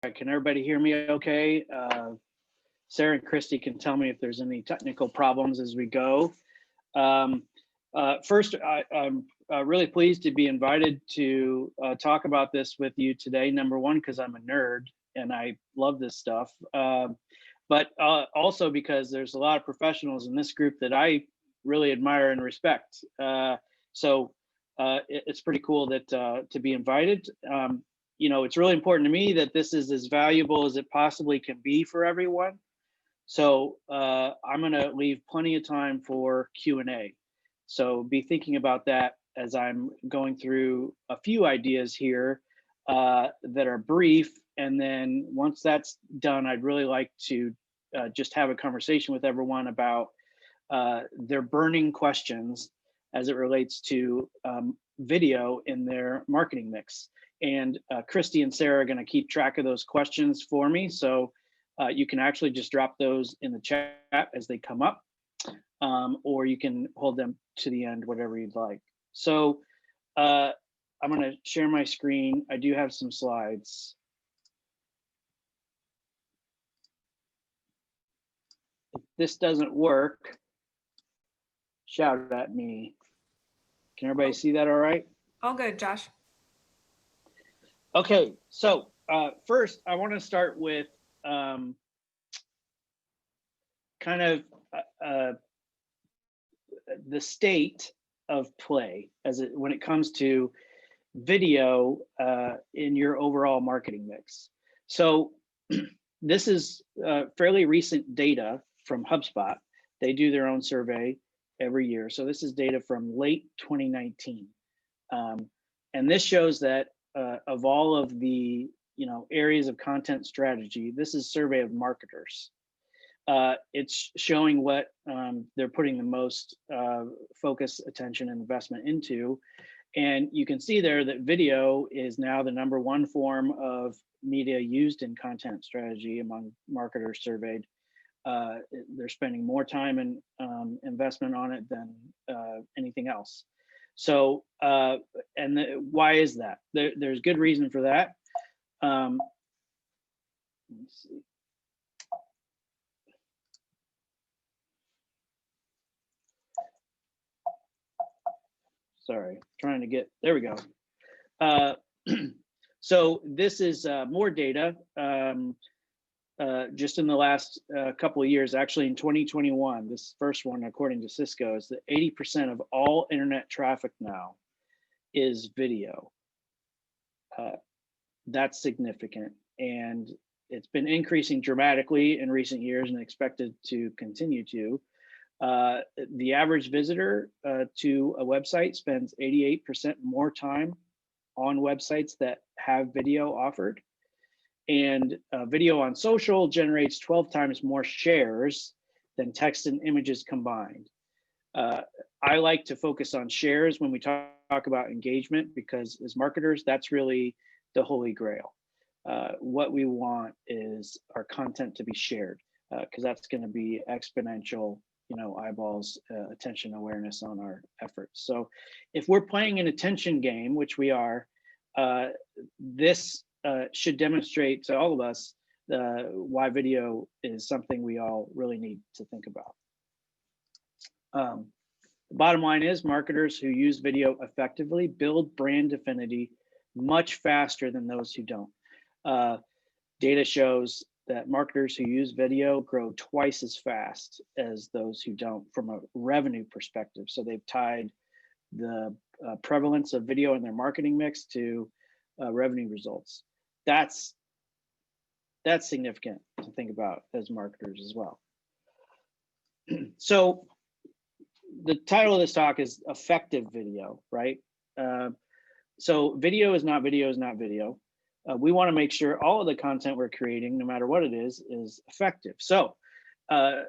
can everybody hear me okay? Sarah and Christy can tell me if there's any technical problems as we go. First, I'm really pleased to be invited to talk about this with you today. Number one, because I'm a nerd and I love this stuff, but also because there's a lot of professionals in this group that I really admire and respect. So it's pretty cool that to be invited. You know, it's really important to me that this is as valuable as it possibly can be for everyone. So I'm going to leave plenty of time for Q&A. So be thinking about that as I'm going through a few ideas here that are brief. And then once that's done, I'd really like to just have a conversation with everyone about their burning questions as it relates to video in their marketing mix. And Christy and Sarah are going to keep track of those questions for me. So you can actually just drop those in the chat as they come up, or you can hold them to the end, whatever you'd like. So I'm going to share my screen. I do have some slides. If this doesn't work, shout at me. Can everybody see that all right? All good, Josh. Okay, so first I want to start with kind of the state of play as when it comes to video in your overall marketing mix. So this is fairly recent data from HubSpot. They do their own survey every year. So this is data from late 2019. And this shows that of all of the areas of content strategy, this is a survey of marketers. It's showing what they're putting the most focus, attention, and investment into. And you can see there that video is now the #1 form of media used in content strategy among marketers surveyed. They're spending more time and investment on it than anything else. So, why is that? There's good reason for that. Let's see. Sorry, trying to get, there we go. So this is more data just in the last couple of years. Actually in 2021, this first one, according to Cisco, is that 80% of all internet traffic now is video. That's significant, and it's been increasing dramatically in recent years and expected to continue to. The average visitor to a website spends 88% more time on websites that have video offered. And video on social generates 12 times more shares than text and images combined. I like to focus on shares when we talk about engagement, because as marketers, that's really the holy grail. What we want is our content to be shared, because that's going to be exponential eyeballs, attention, awareness on our efforts. So if we're playing an attention game, which we are, this should demonstrate to all of us why video is something we all really need to think about. The bottom line is marketers who use video effectively build brand affinity much faster than those who don't. Data shows that marketers who use video grow twice as fast as those who don't from a revenue perspective. So they've tied the prevalence of video in their marketing mix to revenue results. That's significant to think about as marketers as well. So the title of this talk is Effective Video, right? So video is not video is not video. We want to make sure all of the content we're creating, no matter what it is effective. So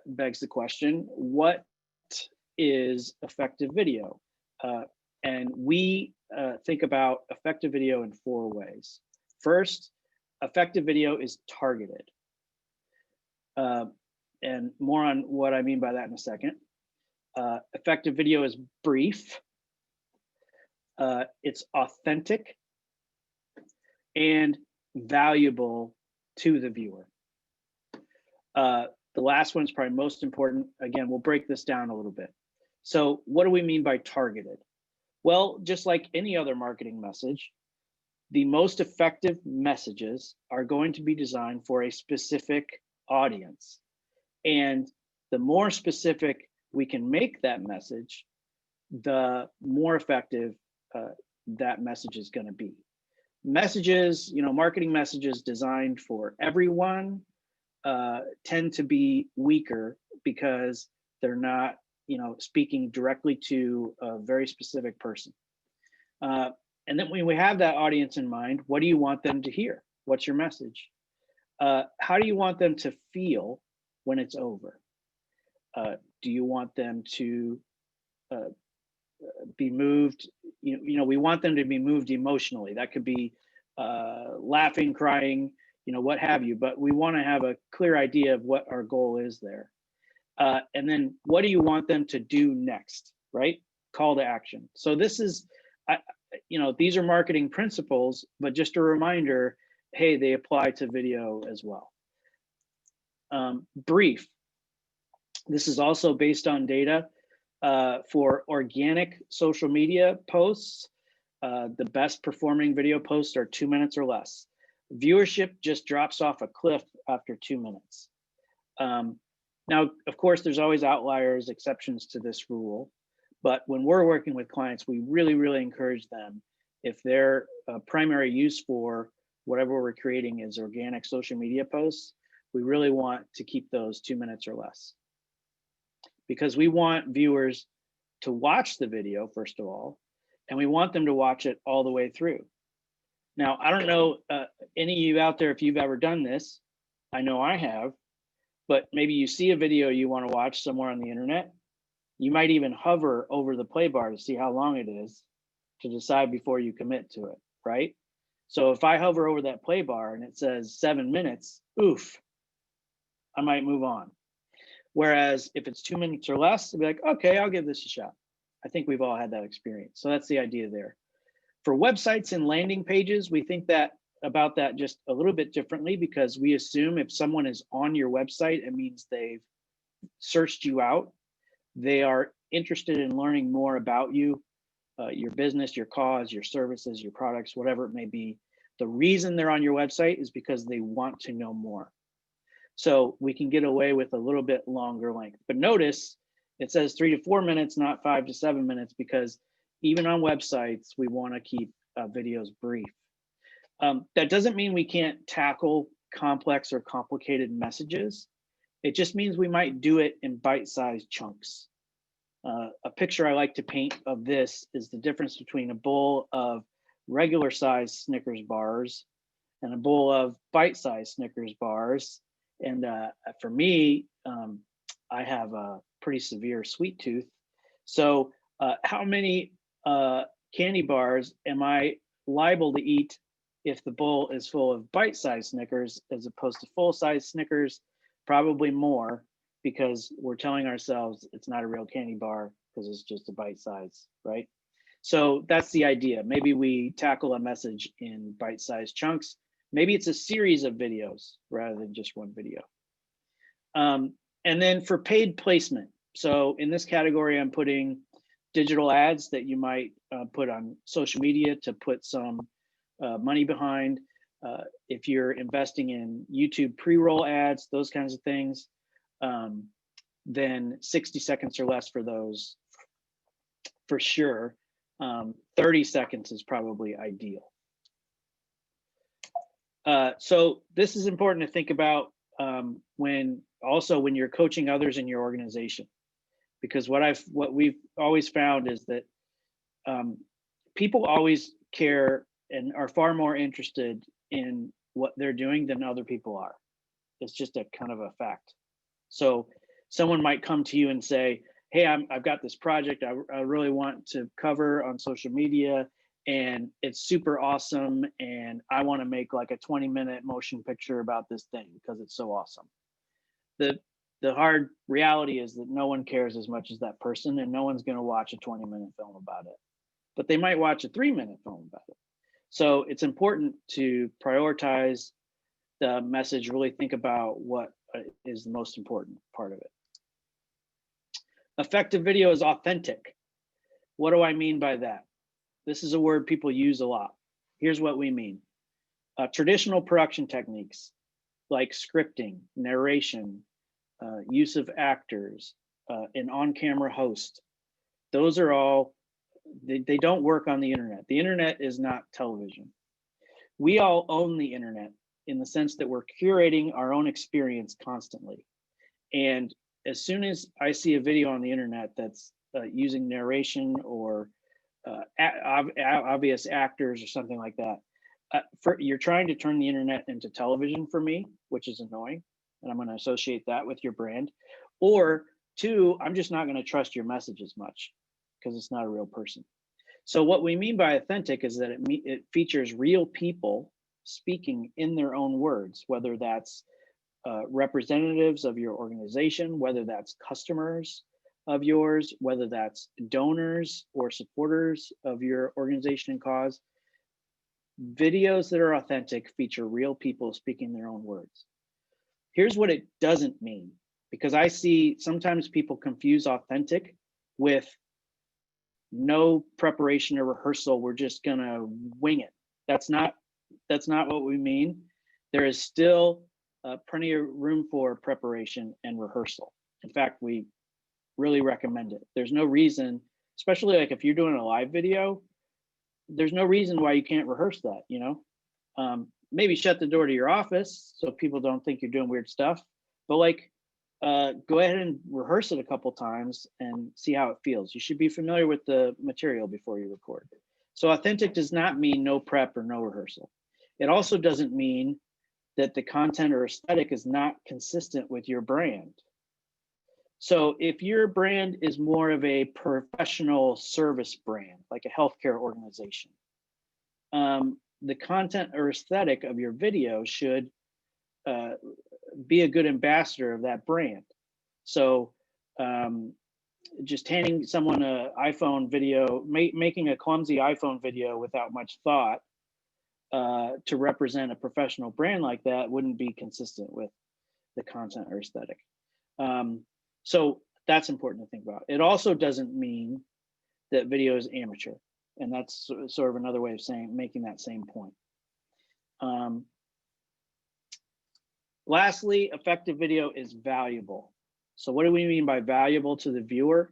begs the question, what is effective video? And we think about effective video in 4 ways. First, effective video is targeted. And more on what I mean by that in a second. Effective video is brief. It's authentic and valuable to the viewer. The last one's probably most important. Again, we'll break this down a little bit. So what do we mean by targeted? Well, just like any other marketing message, the most effective messages are going to be designed for a specific audience. And the more specific we can make that message, the more effective that message is going to be. Messages, marketing messages designed for everyone tend to be weaker because they're not, speaking directly to a very specific person. And then when we have that audience in mind, what do you want them to hear? What's your message? How do you want them to feel when it's over? Do you want them to be moved? We want them to be moved emotionally. That could be laughing, crying, what have you, but we want to have a clear idea of what our goal is there. And then what do you want them to do next, right? Call to action. So this is, these are marketing principles, but just a reminder, hey, they apply to video as well. Brief. This is also based on data for organic social media posts. The best performing video posts are 2 minutes or less. Viewership just drops off a cliff after 2 minutes. Now, of course, there's always outliers, exceptions to this rule. But when we're working with clients, we really, really encourage them, if their primary use for whatever we're creating is organic social media posts, we really want to keep those 2 minutes or less. Because we want viewers to watch the video, first of all, and we want them to watch it all the way through. Now, I don't know any of you out there if you've ever done this. I know I have, but maybe you see a video you want to watch somewhere on the internet. You might even hover over the play bar to see how long it is to decide before you commit to it, right? So if I hover over that play bar and it says 7 minutes, oof, I might move on. Whereas if it's 2 minutes or less, I'll be like, okay, I'll give this a shot. I think we've all had that experience. So that's the idea there. For websites and landing pages, we think about that just a little bit differently, because we assume if someone is on your website, it means they've searched you out. They are interested in learning more about you, your business, your cause, your services, your products, whatever it may be. The reason they're on your website is because they want to know more. So we can get away with a little bit longer length. But notice it says 3 to 4 minutes, not 5 to 7 minutes, because even on websites, we want to keep videos brief. That doesn't mean we can't tackle complex or complicated messages. It just means we might do it in bite-sized chunks. A picture I like to paint of this is the difference between a bowl of regular-sized Snickers bars and a bowl of bite-sized Snickers bars. And for me, I have a pretty severe sweet tooth. So how many candy bars am I liable to eat if the bowl is full of bite-sized Snickers as opposed to full-size Snickers? Probably more, because we're telling ourselves it's not a real candy bar because it's just a bite size, right? So that's the idea. Maybe we tackle a message in bite-sized chunks. Maybe it's a series of videos rather than just one video. And then for paid placement. So in this category, I'm putting digital ads that you might put on social media to put some money behind. If you're investing in YouTube pre-roll ads, those kinds of things, then 60 seconds or less for those, for sure. 30 seconds is probably ideal. So this is important to think about when you're coaching others in your organization, because what we've always found is that people always care and are far more interested in what they're doing than other people are. It's just a kind of a fact. So someone might come to you and say, hey, I've got this project I really want to cover on social media, and it's super awesome, and I want to make like a 20-minute motion picture about this thing because it's so awesome. The hard reality is that no one cares as much as that person, and no one's going to watch a 20-minute film about it, but they might watch a 3-minute film about it. So it's important to prioritize the message, really think about what is the most important part of it. Effective video is authentic. What do I mean by that? This is a word people use a lot. Here's what we mean. Traditional production techniques like scripting, narration, use of actors, an on-camera host, those are all, they don't work on the internet. The internet is not television. We all own the internet in the sense that we're curating our own experience constantly. And as soon as I see a video on the internet that's using narration or obvious actors or something like that, you're trying to turn the internet into television for me, which is annoying. And I'm going to associate that with your brand. Or two, I'm just not going to trust your message as much because it's not a real person. So what we mean by authentic is that it features real people speaking in their own words, whether that's representatives of your organization, whether that's customers of yours, whether that's donors or supporters of your organization and cause. Videos that are authentic feature real people speaking their own words. Here's what it doesn't mean, because I see sometimes people confuse authentic with no preparation or rehearsal. We're just gonna wing it. That's not what we mean. There is still plenty of room for preparation and rehearsal. In fact, we really recommend it. There's no reason, especially like if you're doing a live video, there's no reason why you can't rehearse that, you know? Maybe shut the door to your office so people don't think you're doing weird stuff, but like, go ahead and rehearse it a couple times and see how it feels. You should be familiar with the material before you record. So authentic does not mean no prep or no rehearsal. It also doesn't mean that the content or aesthetic is not consistent with your brand. So if your brand is more of a professional service brand, like a healthcare organization, the content or aesthetic of your video should be a good ambassador of that brand. So just handing someone an iPhone video, making a clumsy iPhone video without much thought to represent a professional brand like that wouldn't be consistent with the content or aesthetic. So that's important to think about. It also doesn't mean that video is amateur. And that's sort of another way of saying, making that same point. Lastly, effective video is valuable. So what do we mean by valuable to the viewer?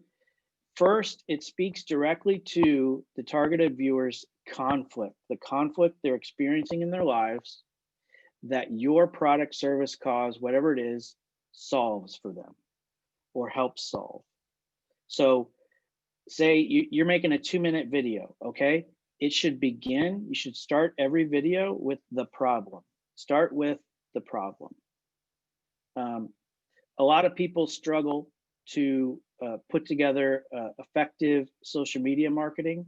First, it speaks directly to the targeted viewer's conflict, the conflict they're experiencing in their lives that your product, service, cause, whatever it is, solves for them or helps solve. So say you're making a 2-minute video, okay? It should begin, you should start every video with the problem. Start with the problem. A lot of people struggle to put together effective social media marketing.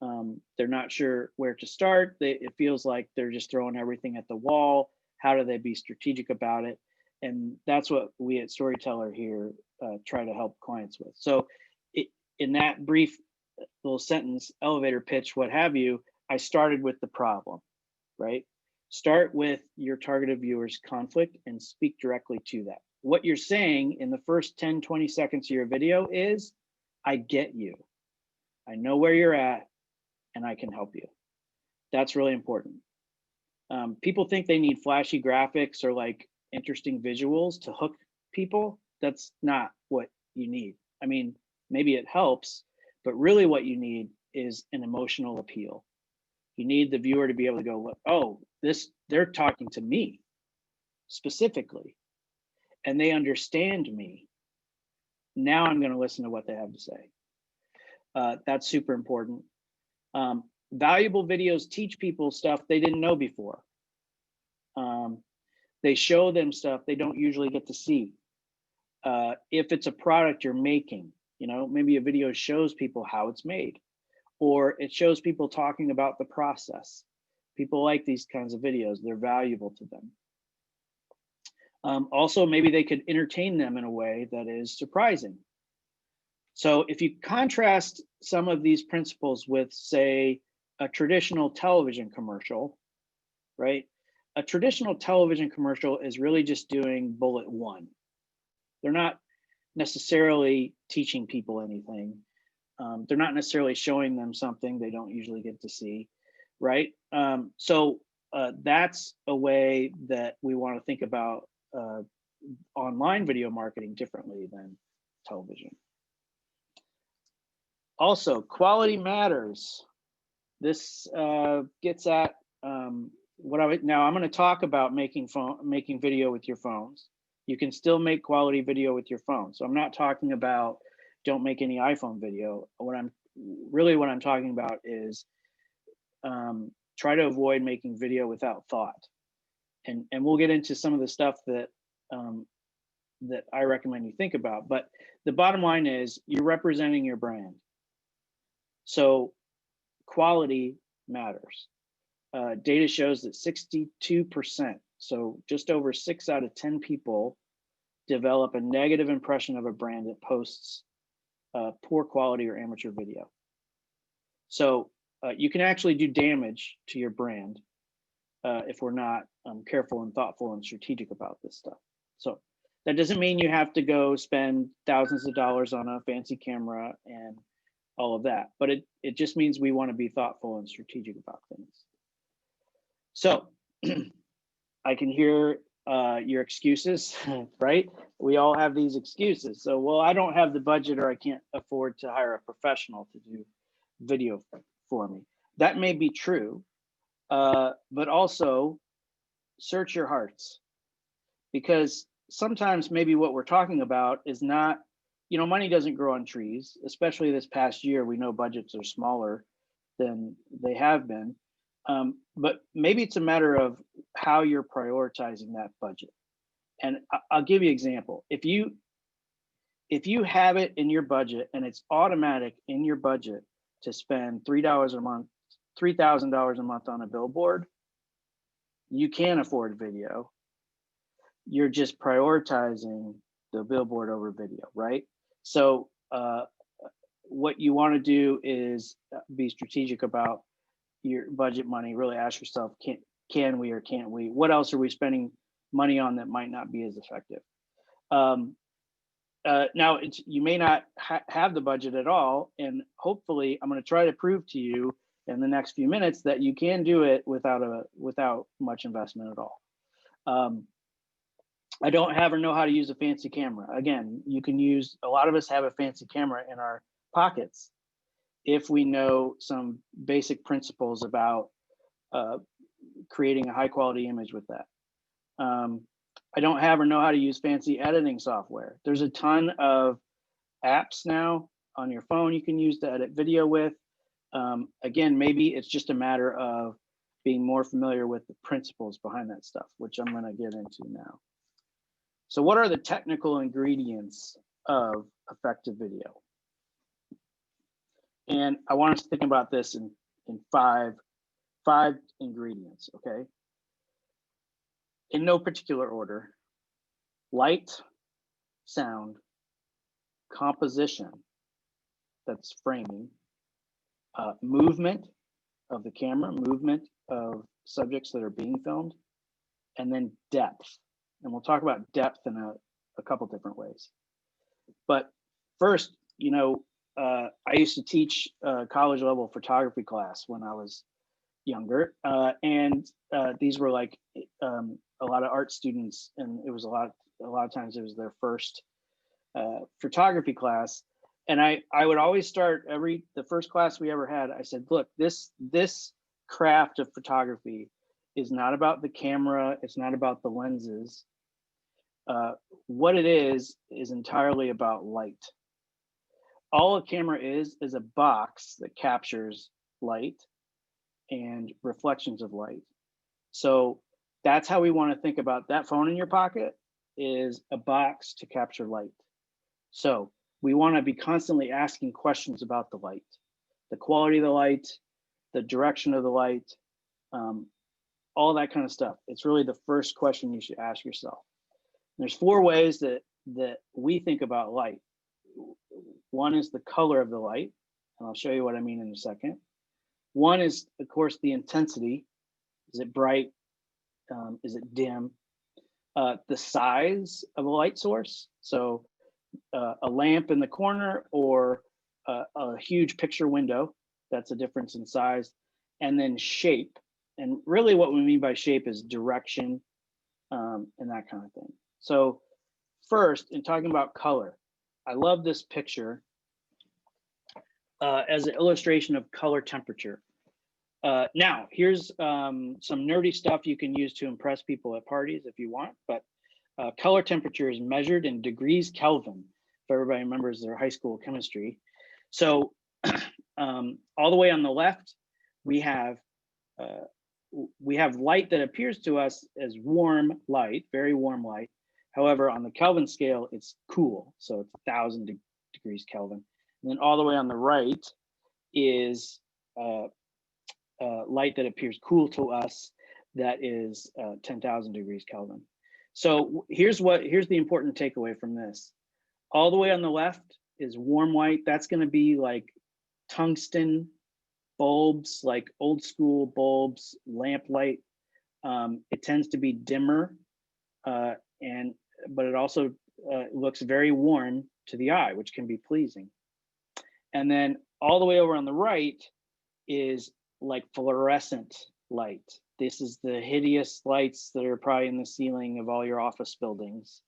They're not sure where to start. It feels like they're just throwing everything at the wall. How do they be strategic about it? And that's what we at Storyteller here try to help clients with. So in that brief little sentence, elevator pitch, what have you, I started with the problem, right? Start with your targeted viewer's conflict and speak directly to that. What you're saying in the first 10, 20 seconds of your video is, I get you. I know where you're at and I can help you. That's really important. People think they need flashy graphics or like interesting visuals to hook people. That's not what you need. I mean, maybe it helps, but really what you need is an emotional appeal. You need the viewer to be able to go, oh, they're talking to me specifically, and they understand me. Now I'm going to listen to what they have to say. That's super important. Valuable videos teach people stuff they didn't know before. They show them stuff they don't usually get to see. If it's a product you're making, you know, maybe a video shows people how it's made, or it shows people talking about the process. People like these kinds of videos. They're valuable to them. Also, maybe they could entertain them in a way that is surprising. So if you contrast some of these principles with, say, a traditional television commercial, right? a traditional television commercial is really just doing bullet one. They're not necessarily teaching people anything. They're not necessarily showing them something they don't usually get to see, right? So that's a way that we want to think about online video marketing differently than television. Also, quality matters. This gets at now I'm going to talk about making video with your phones. You can still make quality video with your phone. So I'm not talking about don't make any iPhone video. What I'm talking about is try to avoid making video without thought. And we'll get into some of the stuff that that I recommend you think about. But the bottom line is you're representing your brand. So quality matters. Data shows that 62%, so just over 6 out of 10 people, develop a negative impression of a brand that posts poor quality or amateur video. So you can actually do damage to your brand if we're not careful and thoughtful and strategic about this stuff. So that doesn't mean you have to go spend thousands of dollars on a fancy camera and all of that, but it just means we want to be thoughtful and strategic about things. So I can hear your excuses, right? We all have these excuses. So, well, I don't have the budget or I can't afford to hire a professional to do video for me. That may be true, but also search your hearts, because sometimes maybe what we're talking about is not, money doesn't grow on trees, especially this past year. We know budgets are smaller than they have been. But maybe it's a matter of how you're prioritizing that budget. And I'll give you an example. If you have it in your budget and it's automatic in your budget to spend $3 a month, $3,000 a month on a billboard, you can afford video. You're just prioritizing the billboard over video, right? So what you want to do is be strategic about your budget money. Really ask yourself, can we or can't we? What else are we spending money on that might not be as effective? Now, you may not have the budget at all, and hopefully I'm going to try to prove to you in the next few minutes that you can do it without much investment at all. I don't have or know how to use a fancy camera. Again, a lot of us have a fancy camera in our pockets if we know some basic principles about creating a high quality image with that. I don't have or know how to use fancy editing software. There's a ton of apps now on your phone you can use to edit video with. Again, maybe it's just a matter of being more familiar with the principles behind that stuff, which I'm going to get into now. So what are the technical ingredients of effective video? And I want us to think about this in five ingredients, okay? In no particular order: light, sound, composition, that's framing, movement of the camera, movement of subjects that are being filmed, and then depth. And we'll talk about depth in a couple different ways. But first, I used to teach college level photography class when I was younger, and these were like a lot of art students, and it was a lot of times it was their first photography class. And I would always start the first class we ever had. I said, look, this craft of photography is not about the camera. It's not about the lenses. What it is entirely about light. All a camera is a box that captures light and reflections of light. So that's how we want to think about that phone in your pocket, is a box to capture light. So we want to be constantly asking questions about the light, the quality of the light, the direction of the light, all that kind of stuff. It's really the first question you should ask yourself. There's 4 ways that we think about light. One is the color of the light, and I'll show you what I mean in a second. One is, of course, the intensity. Is it bright, Is it dim? The size of a light source. So a lamp in the corner or a huge picture window. That's a difference in size. And then shape. And really what we mean by shape is direction and that kind of thing. So first, in talking about color, I love this picture as an illustration of color temperature. Now, here's some nerdy stuff you can use to impress people at parties if you want, but color temperature is measured in degrees Kelvin, if everybody remembers their high school chemistry. So all the way on the left, we have light that appears to us as warm light, very warm light. However, on the Kelvin scale, it's cool, so it's 1,000 degrees Kelvin. And then all the way on the right is light that appears cool to us, that is 10,000 degrees Kelvin. So here's the important takeaway from this. All the way on the left is warm white. That's going to be like tungsten bulbs, like old school bulbs, lamp light. It tends to be dimmer, but it also looks very warm to the eye, which can be pleasing. And then all the way over on the right is like fluorescent light. This is the hideous lights that are probably in the ceiling of all your office buildings,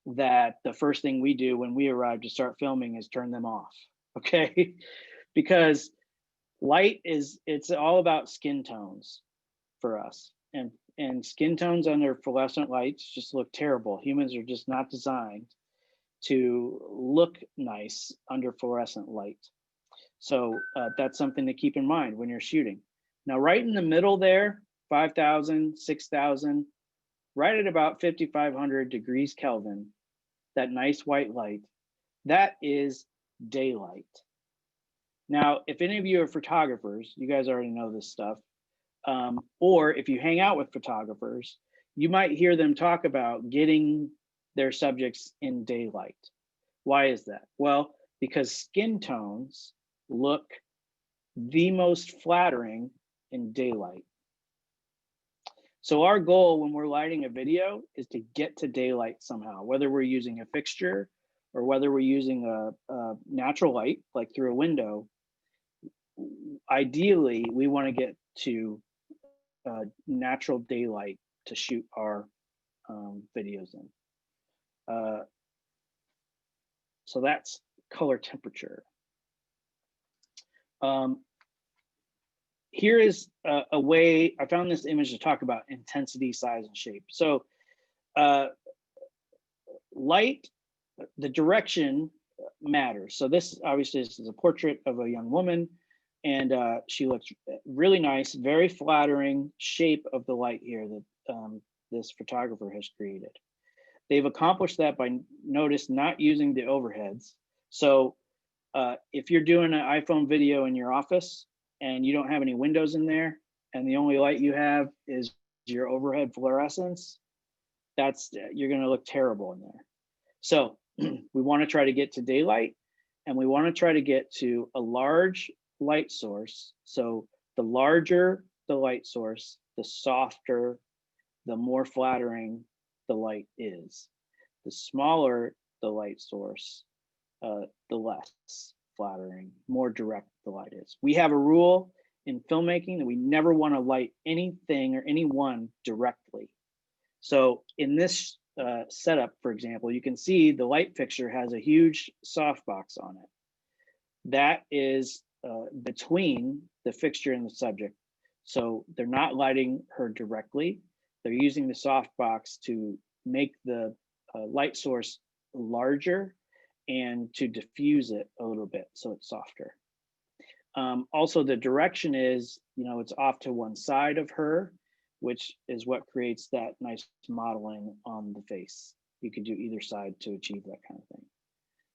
that the first thing we do when we arrive to start filming is turn them off, okay? Because light it's all about skin tones for us. And skin tones under fluorescent lights just look terrible. Humans are just not designed to look nice under fluorescent light. So that's something to keep in mind when you're shooting. Now, right in the middle there, 5,000, 6,000, right at about 5,500 degrees Kelvin, that nice white light, that is daylight. Now, if any of you are photographers, you guys already know this stuff, or if you hang out with photographers, you might hear them talk about getting their subjects in daylight. Why is that? Well, because skin tones look the most flattering in daylight. So our goal when we're lighting a video is to get to daylight somehow, whether we're using a fixture or whether we're using a natural light, like through a window. Ideally, we want to get to natural daylight to shoot our videos in. So that's color temperature. Here is a way, I found this image to talk about intensity, size, and shape. So light, the direction matters. So this obviously is a portrait of a young woman, and she looks really nice, very flattering shape of the light here that this photographer has created. They've accomplished that by, notice, not using the overheads. So if you're doing an iPhone video in your office and you don't have any windows in there and the only light you have is your overhead fluorescence, you're going to look terrible in there. So we want to try to get to daylight, and we want to try to get to a large light source. So the larger the light source, the softer, the more flattering the light is. The smaller the light source, the less flattering, more direct the light is. We have a rule in filmmaking that we never want to light anything or anyone directly. So in this setup, for example, you can see the light fixture has a huge softbox on it. That is between the fixture and the subject. So they're not lighting her directly. They're using the softbox to make the light source larger and to diffuse it a little bit so it's softer. Also, the direction is, it's off to one side of her, which is what creates that nice modeling on the face. You could do either side to achieve that kind of thing.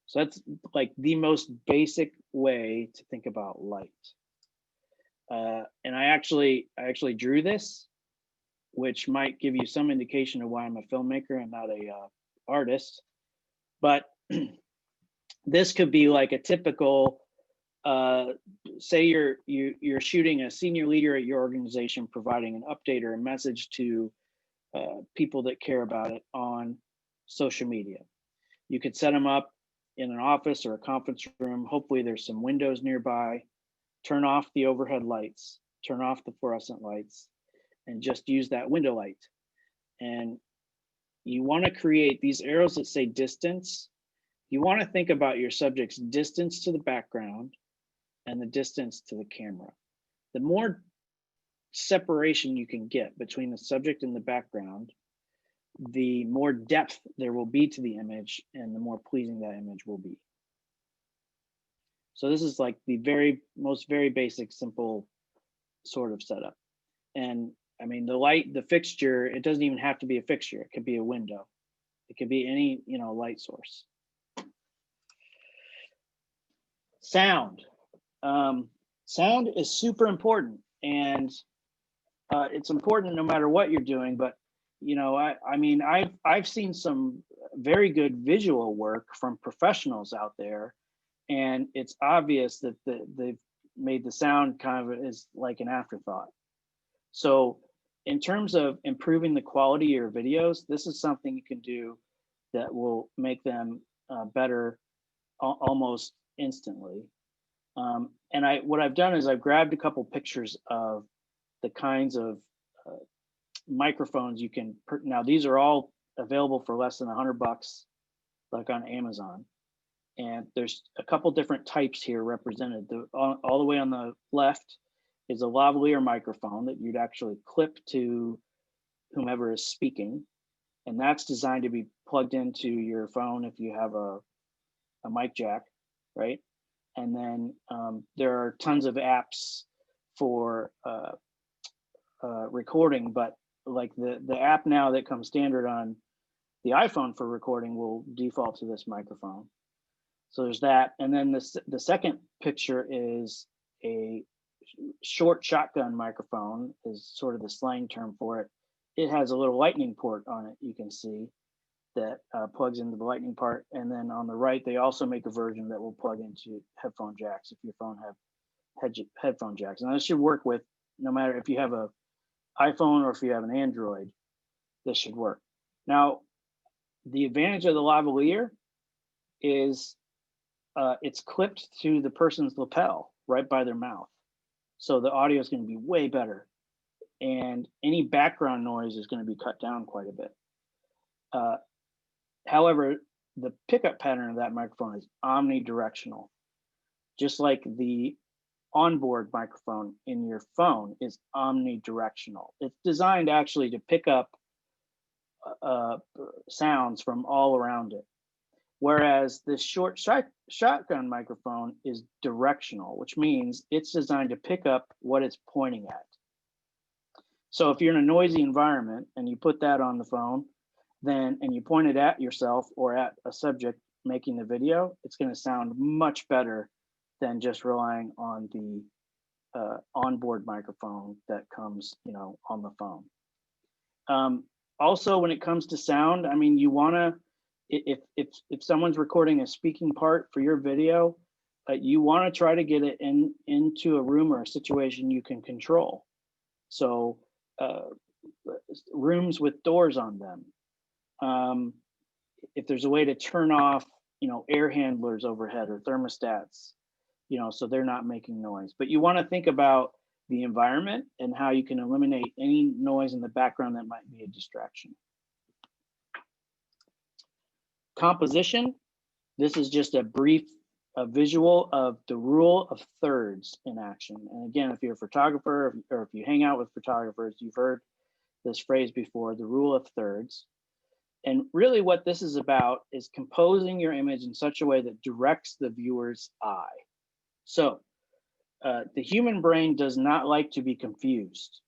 So that's like the most basic way to think about light. And I actually drew this, which might give you some indication of why I'm a filmmaker and not a artist. But this could be like a typical, say you're shooting a senior leader at your organization, providing an update or a message to people that care about it on social media. You could set them up in an office or a conference room. Hopefully there's some windows nearby. Turn off the overhead lights, turn off the fluorescent lights, and just use that window light. And you want to create these arrows that say distance. You want to think about your subject's distance to the background and the distance to the camera. The more separation you can get between the subject and the background, the more depth there will be to the image and the more pleasing that image will be. So this is like the very basic, simple sort of setup. And I mean, the light, the fixture, it doesn't even have to be a fixture. It could be a window. It could be any, light source. Sound. Sound is super important, and it's important no matter what you're doing. But I mean, I've seen some very good visual work from professionals out there, and it's obvious that they've made the sound kind of is like an afterthought. So in terms of improving the quality of your videos, this is something you can do that will make them better almost instantly. And what I've done is I've grabbed a couple pictures of the kinds of microphones you can. Now these are all available for less than $100, like on Amazon. And there's a couple different types here represented. All the way on the left is a lavalier microphone that you'd actually clip to whomever is speaking. And that's designed to be plugged into your phone if you have a mic jack, right? And then there are tons of apps for recording, but like the app now that comes standard on the iPhone for recording will default to this microphone. So there's that. And then the second picture is a short shotgun microphone, is sort of the slang term for it. It has a little lightning port on it, you can see, that plugs into the lightning part. And then on the right, they also make a version that will plug into headphone jacks if your phone have headphone jacks. And this should work with, no matter if you have a iPhone or if you have an Android, this should work. Now, the advantage of the lavalier is it's clipped to the person's lapel right by their mouth. So the audio is going to be way better. And any background noise is going to be cut down quite a bit. However, the pickup pattern of that microphone is omnidirectional, just like the onboard microphone in your phone is omnidirectional. It's designed actually to pick up sounds from all around it. Whereas this short shotgun microphone is directional, which means it's designed to pick up what it's pointing at. So if you're in a noisy environment and you put that on the phone, and you point it at yourself or at a subject making the video, it's going to sound much better than just relying on the onboard microphone that comes, on the phone. Also, when it comes to sound, I mean, you want to, if someone's recording a speaking part for your video, you want to try to get it into a room or a situation you can control. So rooms with doors on them. If there's a way to turn off, air handlers overhead or thermostats, so they're not making noise. But you want to think about the environment and how you can eliminate any noise in the background that might be a distraction. Composition. This is just a brief visual of the rule of thirds in action. And again, if you're a photographer or if you hang out with photographers, you've heard this phrase before, the rule of thirds. And really what this is about is composing your image in such a way that directs the viewer's eye. So the human brain does not like to be confused.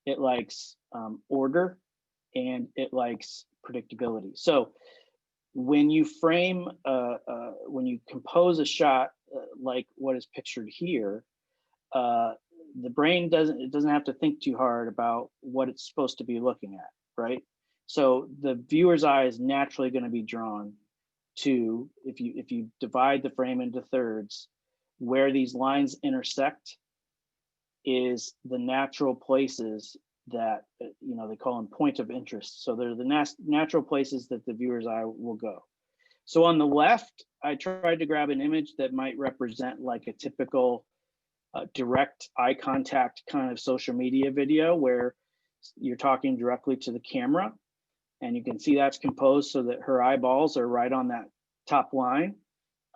It likes order and it likes predictability. So when you frame, when you compose a shot like what is pictured here, the brain doesn't have to think too hard about what it's supposed to be looking at, right? So the viewer's eye is naturally going to be drawn to, if you divide the frame into thirds, where these lines intersect is the natural places that, they call them point of interest. So they're the natural places that the viewer's eye will go. So on the left, I tried to grab an image that might represent like a typical direct eye contact kind of social media video where you're talking directly to the camera. And you can see that's composed so that her eyeballs are right on that top line.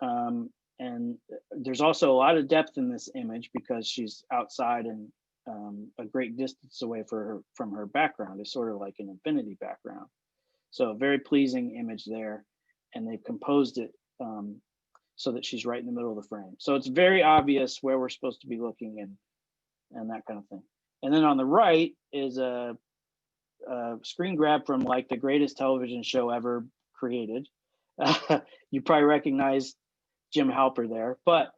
And there's also a lot of depth in this image because she's outside and a great distance away from her background. It's sort of like an infinity background. So a very pleasing image there. And they've composed it so that she's right in the middle of the frame. So it's very obvious where we're supposed to be looking and that kind of thing. And then on the right is a screen grab from like the greatest television show ever created. You probably recognize Jim Halper there, but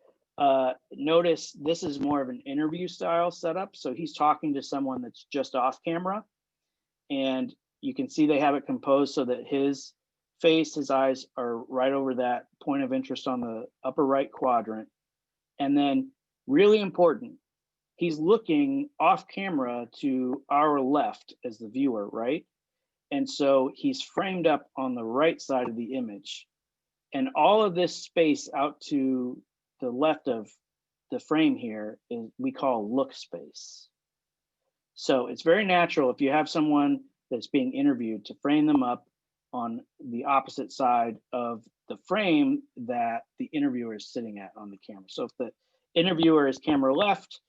notice this is more of an interview style setup. So he's talking to someone that's just off camera, and you can see they have it composed so that his face, his eyes are right over that point of interest on the upper right quadrant. And then really important, he's looking off camera to our left as the viewer, right? And so he's framed up on the right side of the image. And all of this space out to the left of the frame here is we call look space. So it's very natural if you have someone that's being interviewed to frame them up on the opposite side of the frame that the interviewer is sitting at on the camera. So if the interviewer is camera left,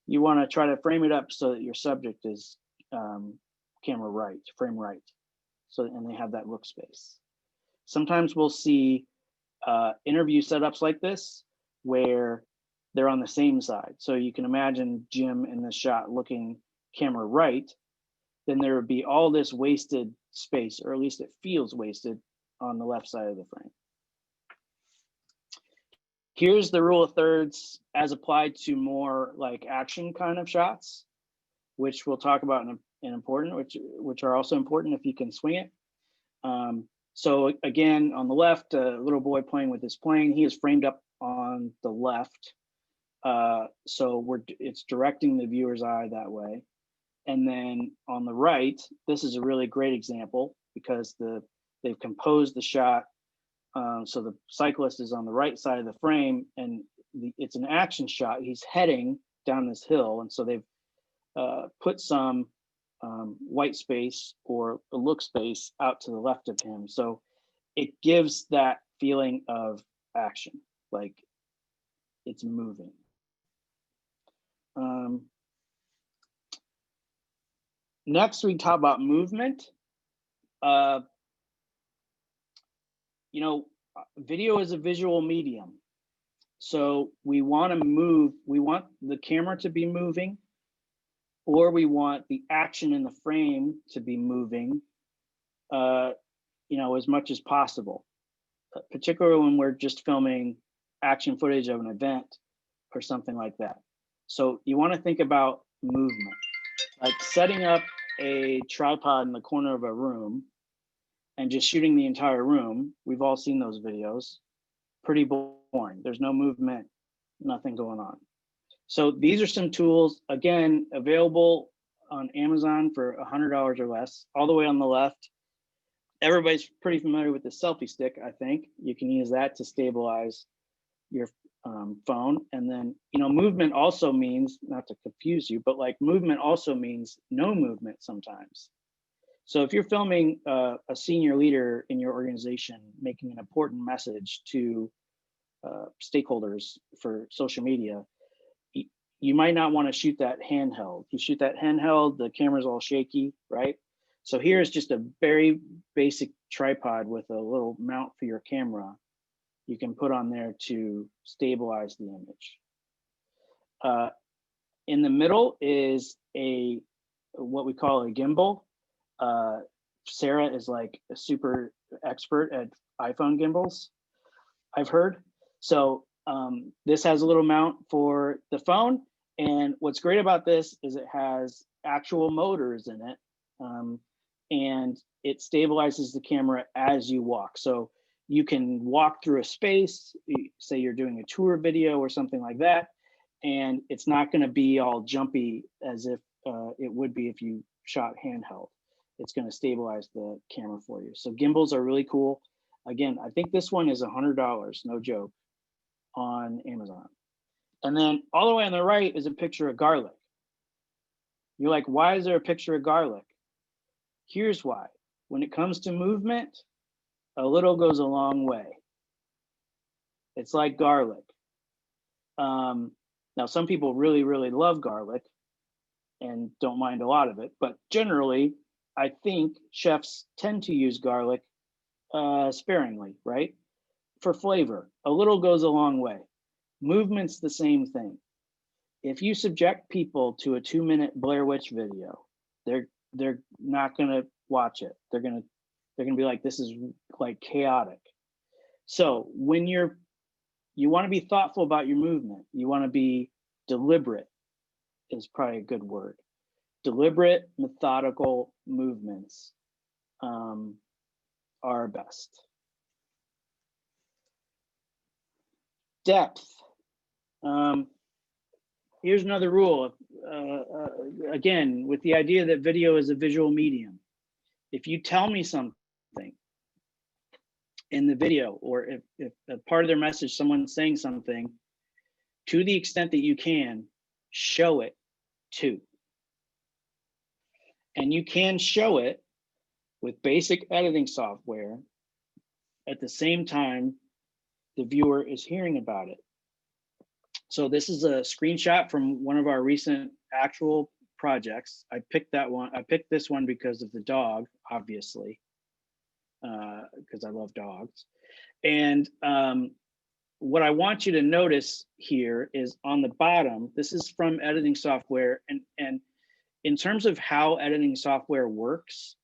you want to try to frame it up so that your subject is camera right, frame right. So, and they have that look space. Sometimes we'll see interview setups like this where they're on the same side. So you can imagine Jim in the shot looking camera right, then there would be all this wasted space, or at least it feels wasted on the left side of the frame. Here's the rule of thirds as applied to more like action kind of shots, which we'll talk about in important, which are also important if you can swing it. So again, on the left, a little boy playing with his plane. He is framed up on the left. So it's directing the viewer's eye that way. And then on the right, this is a really great example because they've composed the shot. So the cyclist is on the right side of the frame, and it's an action shot. He's heading down this hill, and so they've put some white space or a look space out to the left of him. So it gives that feeling of action, like it's moving. Next, we talk about movement. Video is a visual medium. So we want to move, we want the camera to be moving, or we want the action in the frame to be moving, as much as possible, particularly when we're just filming action footage of an event or something like that. So you want to think about movement, like setting up a tripod in the corner of a room and just shooting the entire room. We've all seen those videos. Pretty boring. There's no movement, nothing going on. So these are some tools, again, available on Amazon for $100 or less. All the way on the left, everybody's pretty familiar with the selfie stick, I think. You can use that to stabilize your phone. And then, movement also means, not to confuse you, but like movement also means no movement sometimes. So if you're filming a senior leader in your organization making an important message to stakeholders for social media, you might not want to shoot that handheld. You shoot that handheld, the camera's all shaky, right? So here's just a very basic tripod with a little mount for your camera you can put on there to stabilize the image. In the middle is what we call a gimbal. Sarah is like a super expert at iPhone gimbals, I've heard. So this has a little mount for the phone. And what's great about this is it has actual motors in it. And it stabilizes the camera as you walk. So you can walk through a space, say you're doing a tour video or something like that, and it's not going to be all jumpy as if it would be if you shot handheld. It's going to stabilize the camera for you. So gimbals are really cool. Again, I think this one is $100, no joke, on Amazon. And then all the way on the right is a picture of garlic. You're like, why is there a picture of garlic? Here's why. When it comes to movement, a little goes a long way. It's like garlic. Now, some people really, really love garlic and don't mind a lot of it, but generally, I think chefs tend to use garlic sparingly, right? For flavor. A little goes a long way. Movement's the same thing. If you subject people to a 2-minute Blair Witch video, they're not gonna watch it. They're gonna be like, this is like chaotic. So when you want to be thoughtful about your movement, you want to be deliberate, is probably a good word. Deliberate, methodical movements are best. Depth. Here's another rule. Again, with the idea that video is a visual medium. If you tell me something in the video, or if a part of their message, someone's saying something, to the extent that you can, show it too. And you can show it with basic editing software at the same time the viewer is hearing about it. So this is a screenshot from one of our recent actual projects. I picked this one because of the dog, obviously, because I love dogs. And what I want you to notice here is on the bottom, this is from editing software. And in terms of how editing software works,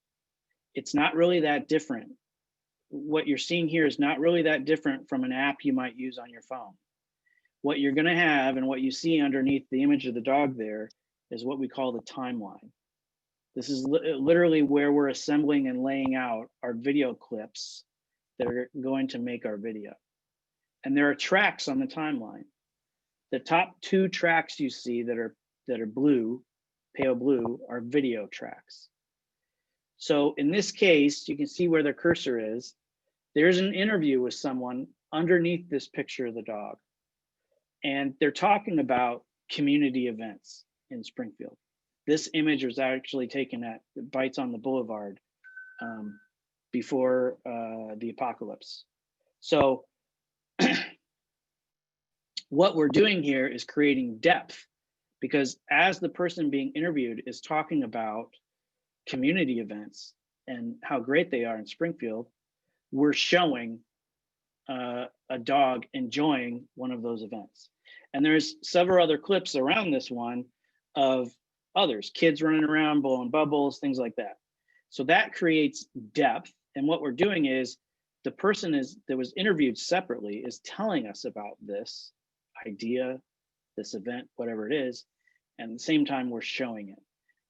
it's not really that different. What you're seeing here is not really that different from an app you might use on your phone. What you're going to have, and what you see underneath the image of the dog there, is what we call the timeline. This is literally where we're assembling and laying out our video clips that are going to make our video. And there are tracks on the timeline. The top 2 tracks you see that are blue, pale blue, are video tracks. So in this case, you can see where the cursor is. There's an interview with someone underneath this picture of the dog. And they're talking about community events in Springfield. This image was actually taken at Bites on the Boulevard before the apocalypse. So what we're doing here is creating depth, because as the person being interviewed is talking about community events and how great they are in Springfield, we're showing a dog enjoying one of those events. And there's several other clips around this one of others, kids running around, blowing bubbles, things like that. So that creates depth. And what we're doing is the person that was interviewed separately is telling us about this idea, this event, whatever it is. And at the same time, we're showing it.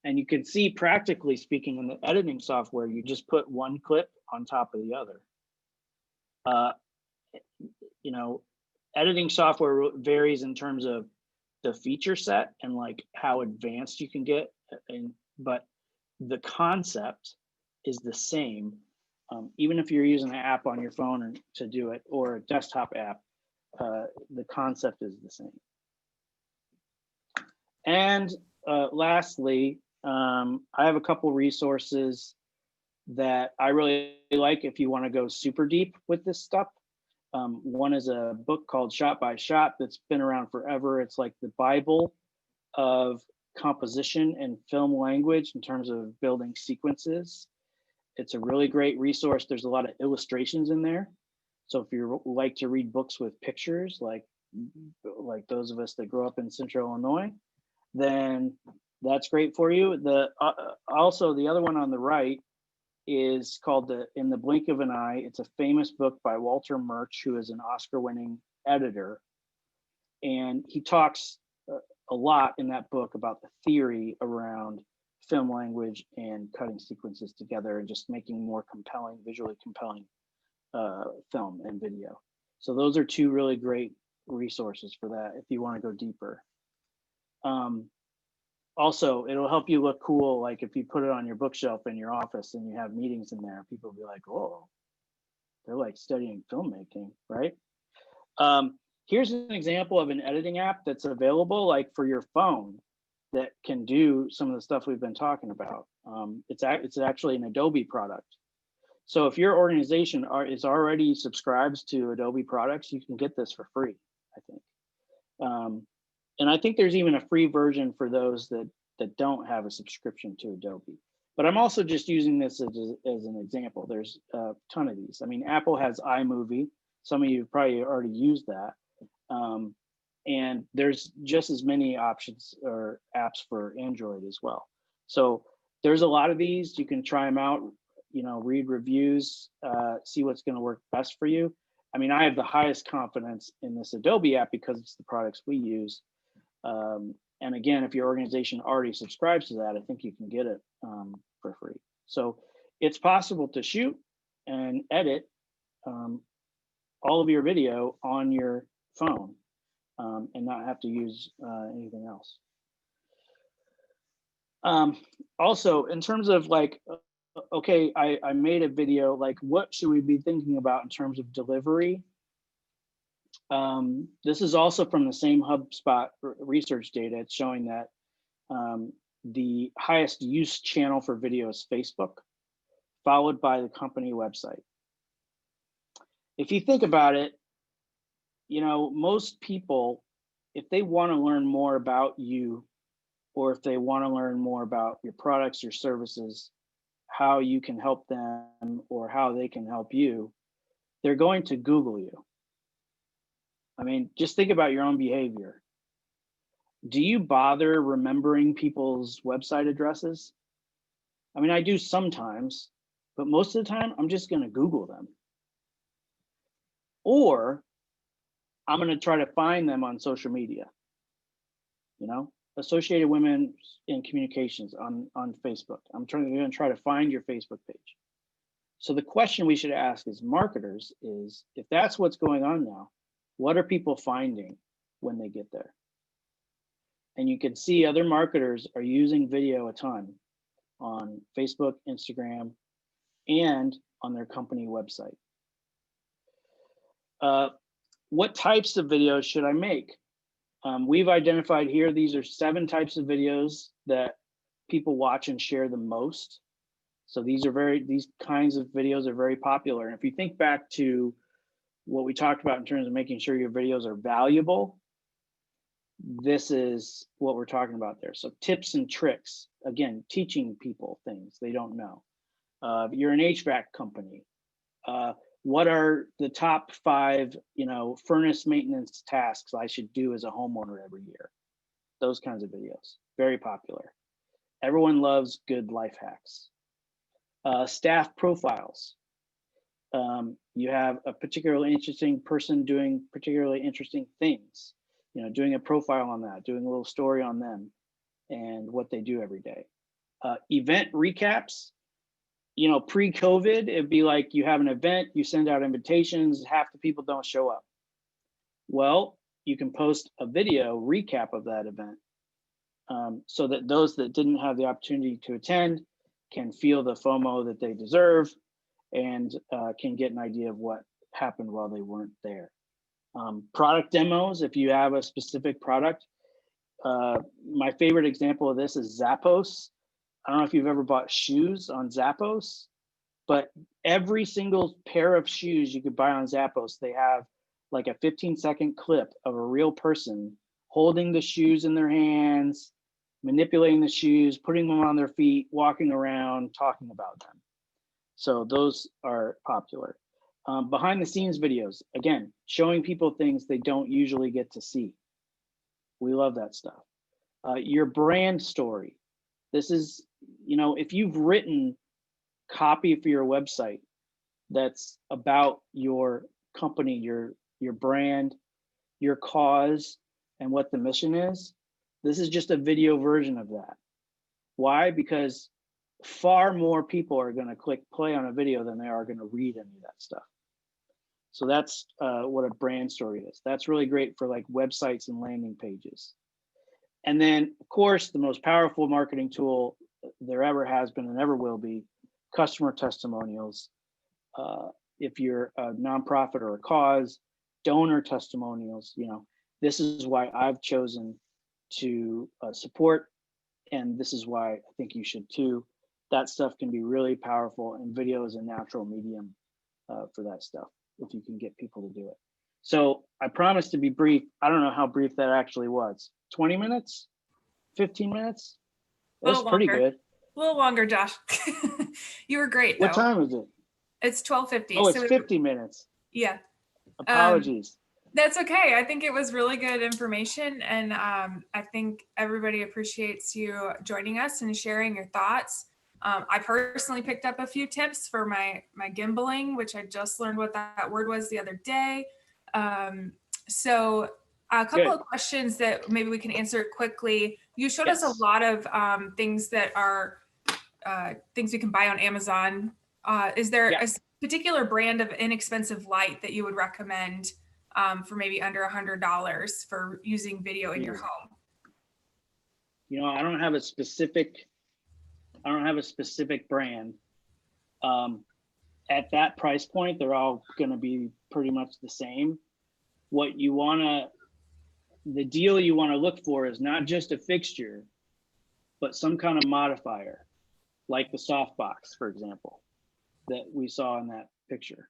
And you can see, practically speaking, in the editing software, you just put one clip on top of the other. You know, editing software varies in terms of the feature set and like how advanced you can get, but the concept is the same. Even if you're using an app on your phone to do it, or a desktop app, the concept is the same. And lastly, I have a couple resources that I really like if you want to go super deep with this stuff. One is a book called Shot by Shot that's been around forever. It's like the Bible of composition and film language in terms of building sequences. It's a really great resource. There's a lot of illustrations in there. So if you like to read books with pictures, like those of us that grew up in Central Illinois, then that's great for you. Also, the other one on the right is called In the Blink of an Eye. It's a famous book by Walter Murch, who is an Oscar-winning editor. And he talks a lot in that book about the theory around film language and cutting sequences together and just making more compelling, visually compelling film and video. So those are 2 really great resources for that if you want to go deeper. Also, it'll help you look cool. Like if you put it on your bookshelf in your office and you have meetings in there, people will be like, "Oh, they're like studying filmmaking, right?" Here's an example of an editing app that's available like for your phone that can do some of the stuff we've been talking about. It's actually an Adobe product. So if your organization is already subscribes to Adobe products, you can get this for free, I think. And I think there's even a free version for those that don't have a subscription to Adobe. But I'm also just using this as an example. There's a ton of these. I mean, Apple has iMovie. Some of you probably already used that. And there's just as many options or apps for Android as well. So there's a lot of these. You can try them out, read reviews, see what's going to work best for you. I mean, I have the highest confidence in this Adobe app because it's the products we use. And again, if your organization already subscribes to that, I think you can get it for free. So it's possible to shoot and edit all of your video on your phone and not have to use anything else. Also, in terms of like, okay, I made a video, like what should we be thinking about in terms of delivery? This is also from the same HubSpot research data. It's showing that the highest use channel for video is Facebook, followed by the company website. If you think about it, most people, if they want to learn more about you, or if they want to learn more about your products or services, how you can help them or how they can help you, they're going to Google you. I mean, just think about your own behavior. Do you bother remembering people's website addresses? I mean, I do sometimes, but most of the time I'm just going to Google them. Or I'm going to try to find them on social media. Associated Women in Communications on Facebook. I'm going to try to find your Facebook page. So the question we should ask as marketers is, if that's what's going on now, what are people finding when they get there? And you can see other marketers are using video a ton on Facebook, Instagram, and on their company website. What types of videos should I make? We've identified here, these are 7 types of videos that people watch and share the most. So these kinds of videos are very popular. And if you think back to what we talked about in terms of making sure your videos are valuable, this is what we're talking about there. So tips and tricks, again, teaching people things they don't know. You're an HVAC company. What are the top 5, furnace maintenance tasks I should do as a homeowner every year? Those kinds of videos, very popular. Everyone loves good life hacks. Staff profiles. You have a particularly interesting person doing particularly interesting things, doing a profile on that, doing a little story on them and what they do every day. Event recaps. Pre-COVID, it'd be like you have an event, you send out invitations, half the people don't show up. Well, you can post a video recap of that event so that those that didn't have the opportunity to attend can feel the FOMO that they deserve and can get an idea of what happened while they weren't there. Product demos, if you have a specific product. My favorite example of this is Zappos. I don't know if you've ever bought shoes on Zappos, but every single pair of shoes you could buy on Zappos, they have like a 15-second clip of a real person holding the shoes in their hands, manipulating the shoes, putting them on their feet, walking around, talking about them. So those are popular. Behind the scenes videos, again, showing people things they don't usually get to see. We love that stuff. Your brand story. This is, if you've written copy for your website that's about your company, your brand, your cause, and what the mission is, this is just a video version of that. Why? Because far more people are going to click play on a video than they are going to read any of that stuff. So that's what a brand story is. That's really great for like websites and landing pages. And then, of course, the most powerful marketing tool there ever has been and ever will be customer testimonials. If you're a nonprofit or a cause, donor testimonials, this is why I've chosen to support, and this is why I think you should too. That stuff can be really powerful, and video is a natural medium for that stuff if you can get people to do it. So I promised to be brief. I don't know how brief that actually was. 20 minutes? 15 minutes? That's pretty good. A little longer, Josh. You were great, though. What time is it? It's 12:50. Oh, it's 50 minutes. Yeah. Apologies. That's okay. I think it was really good information, and I think everybody appreciates you joining us and sharing your thoughts. I personally picked up a few tips for my gimbaling, which I just learned what that word was the other day. So a couple of questions that maybe we can answer quickly. You showed us a lot of things that are things we can buy on Amazon. Is there a particular brand of inexpensive light that you would recommend for maybe under $100 for using video in your home? I don't have a specific brand. At that price point, they're all going to be pretty much the same. The deal you want to look for is not just a fixture, but some kind of modifier, like the softbox, for example, that we saw in that picture.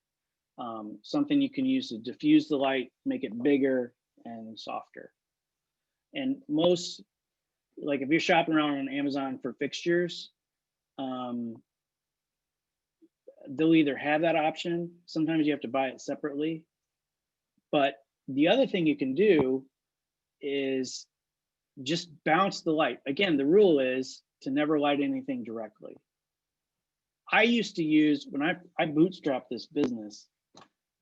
Something you can use to diffuse the light, make it bigger and softer. And most, like if you're shopping around on Amazon for fixtures, they'll either have that option. Sometimes you have to buy it separately. But the other thing you can do is just bounce the light. Again, the rule is to never light anything directly. I used to use, when I bootstrapped this business,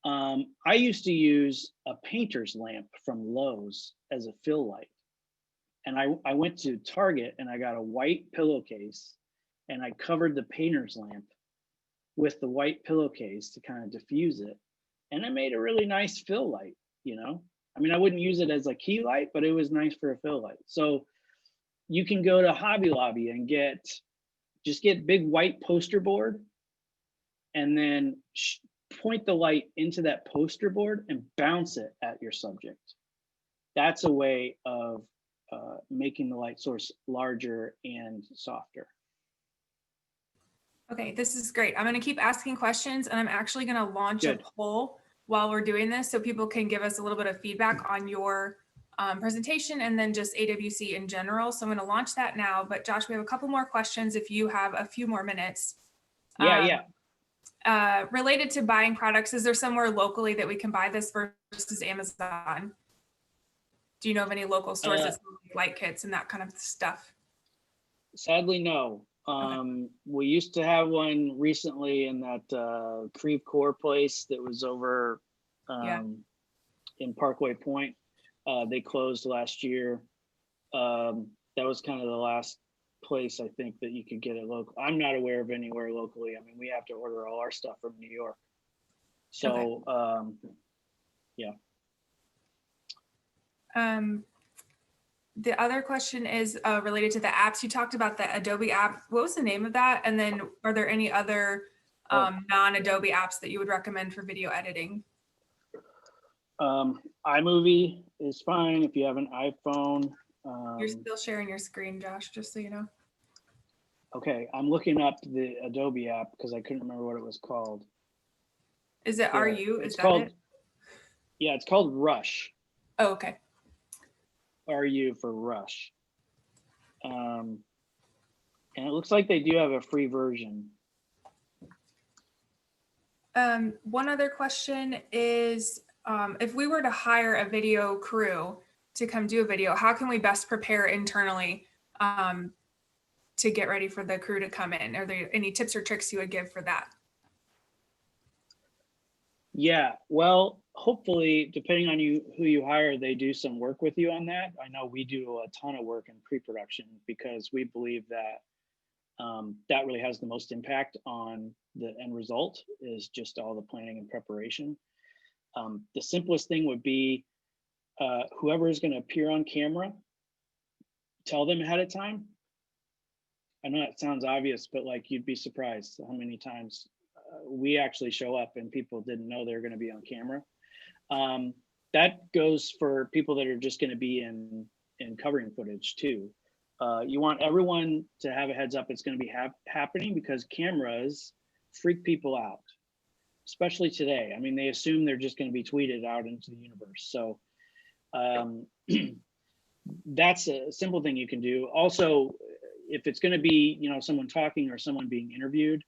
I used to use a painter's lamp from Lowe's as a fill light. And I went to Target and I got a white pillowcase and I covered the painter's lamp with the white pillowcase to kind of diffuse it. And it made a really nice fill light, I mean, I wouldn't use it as a key light, but it was nice for a fill light. So you can go to Hobby Lobby and get big white poster board and then point the light into that poster board and bounce it at your subject. That's a way of making the light source larger and softer. Okay, this is great. I'm going to keep asking questions, and I'm actually going to launch a poll while we're doing this so people can give us a little bit of feedback on your presentation and then just AWC in general. So I'm going to launch that now. But Josh, we have a couple more questions if you have a few more minutes. Related to buying products, is there somewhere locally that we can buy this versus Amazon? Do you know of any local stores that sell light kits and that kind of stuff? Sadly, no. We used to have one recently in that Creve Coeur place that was over in Parkway Point. They closed last year. That was kind of the last place I think that you could get it local. I'm not aware of anywhere locally. I mean, we have to order all our stuff from New York. So the other question is related to the apps. You talked about the Adobe app. What was the name of that? And then are there any other non-Adobe apps that you would recommend for video editing? iMovie is fine if you have an iPhone. You're still sharing your screen, Josh, just so you know. Okay, I'm looking up the Adobe app because I couldn't remember what it was called. Is it RU? Is that it? Yeah, it's called Rush. Oh, okay. RU for Rush. And it looks like they do have a free version. One other question is, if we were to hire a video crew to come do a video, how can we best prepare internally to get ready for the crew to come in? Are there any tips or tricks you would give for that? Yeah, well, hopefully, depending on who you hire, they do some work with you on that. I know we do a ton of work in pre-production because we believe that that really has the most impact on the end result is just all the planning and preparation. The simplest thing would be whoever is going to appear on camera, tell them ahead of time. I know it sounds obvious, but like you'd be surprised how many times we actually show up and people didn't know they're going to be on camera. That goes for people that are just going to be in covering footage too. You want everyone to have a heads up it's going to be happening, because cameras freak people out, especially today. I mean, they assume they're just going to be tweeted out into the universe. So that's a simple thing you can do. Also, if it's going to be, you know, someone talking or someone being interviewed,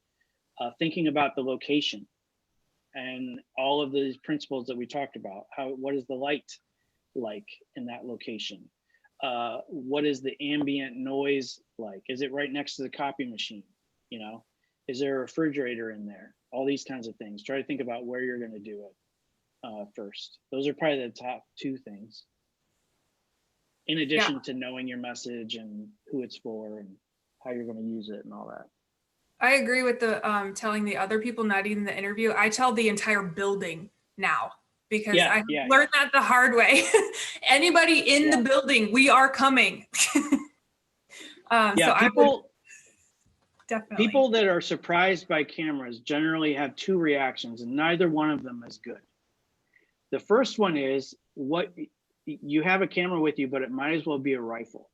thinking about the location and all of these principles that we talked about. What is the light like in that location? What is the ambient noise like? Is it right next to the copy machine? You know, is there a refrigerator in there? All these kinds of things. Try to think about where you're going to do it first. Those are probably the top two things, in addition to knowing your message and who it's for and how you're going to use it and all that. I agree with the telling the other people, not even the interview. I tell the entire building now, because I learned that the hard way. Anybody in the building, we are coming. Definitely. People that are surprised by cameras generally have two reactions, and neither one of them is good. The first one is, what you have a camera with you, but it might as well be a rifle.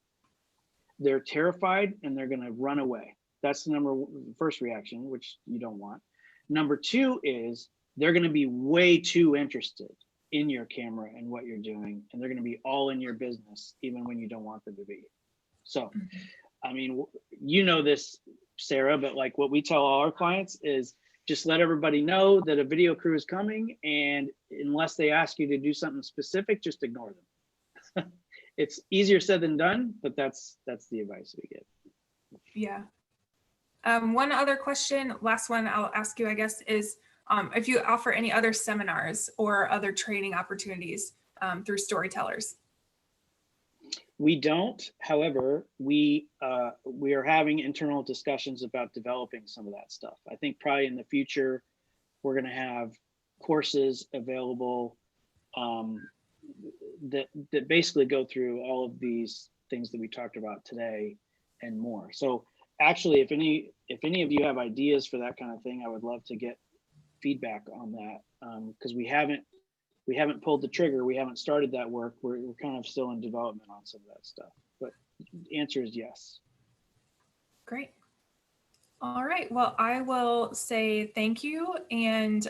They're terrified and they're going to run away. That's the first reaction, which you don't want. Number two is they're going to be way too interested in your camera and what you're doing, and they're going to be all in your business, even when you don't want them to be. So, I mean, you know this, Sarah, but like what we tell all our clients is just let everybody know that a video crew is coming, and unless they ask you to do something specific, just ignore them. It's easier said than done, but that's the advice we give. Yeah. One other question, last one I'll ask you, I guess, is if you offer any other seminars or other training opportunities through Storytellers. We don't. However, we are having internal discussions about developing some of that stuff. I think probably in the future, we're going to have courses available that basically go through all of these things that we talked about today and more. So actually, if any of you have ideas for that kind of thing, I would love to get feedback on that, because we haven't pulled the trigger. We haven't started that work. We're kind of still in development on some of that stuff, but the answer is yes. Great. All right. Well, I will say thank you, and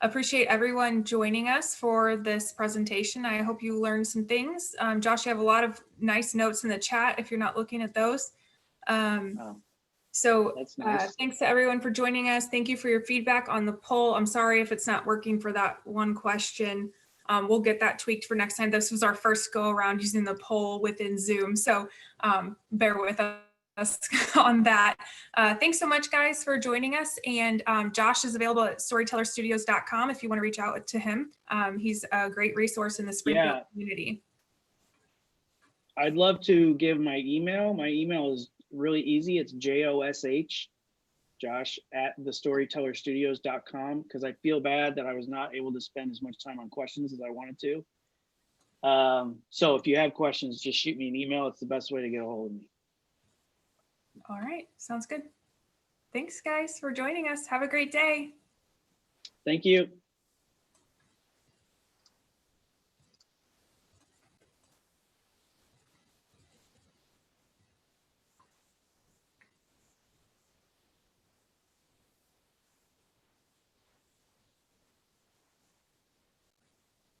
appreciate everyone joining us for this presentation. I hope you learned some things. Josh, you have a lot of nice notes in the chat if you're not looking at those. So that's nice. Thanks to everyone for joining us. Thank you for your feedback on the poll. I'm sorry if it's not working for that one question. We'll get that tweaked for next time. This was our first go around using the poll within Zoom. So bear with us on that. Thanks so much, guys, for joining us. And Josh is available at storytellerstudios.com if you want to reach out to him. He's a great resource in the Springfield community. I'd love to give my email. My email is really easy. It's Josh at thestorytellerstudios.com, because I feel bad that I was not able to spend as much time on questions as I wanted to. So if you have questions, just shoot me an email. It's the best way to get a hold of me. All right. Sounds good. Thanks, guys, for joining us. Have a great day. Thank you.